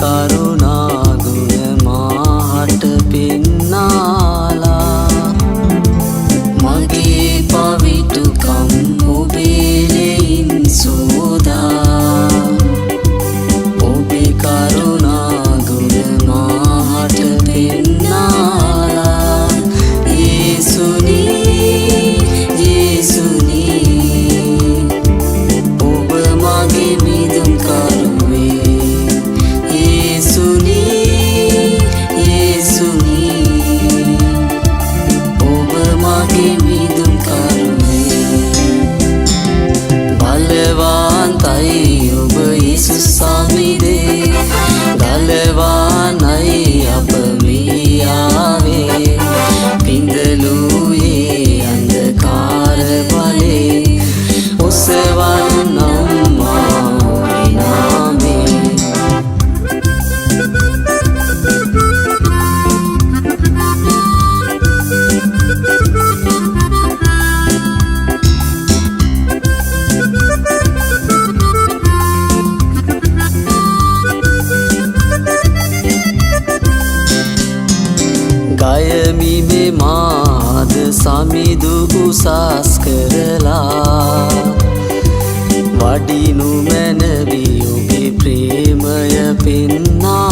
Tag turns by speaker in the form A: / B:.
A: කරුණා ගුණ මාහට පෙන්නාලා මගේ පවිතුකම් ඔබේ ලෙයින් සෝදා ඔබේ කරුණා ගුණ මාහට පෙන්නාලා යේසුනී යේසුනී ඔබ මගේ මිදුම් කරුවේ යේසුනී යේසුනී ඔබ මගේ මිදුම් කරුවේ බලවන්තයි ඔබ යේසුස් සමිදේ ගලවානයි අප මේ ආවේ පිඳලුයේ අන්ධකාර බලේ ඔසවන්නම් මා ඔබේ නාමේ ගයමි මේ මාද සමිදු උසස් කරලා වඩිනු මැනවි ඔබේ ප්‍රේමය පෙන්නා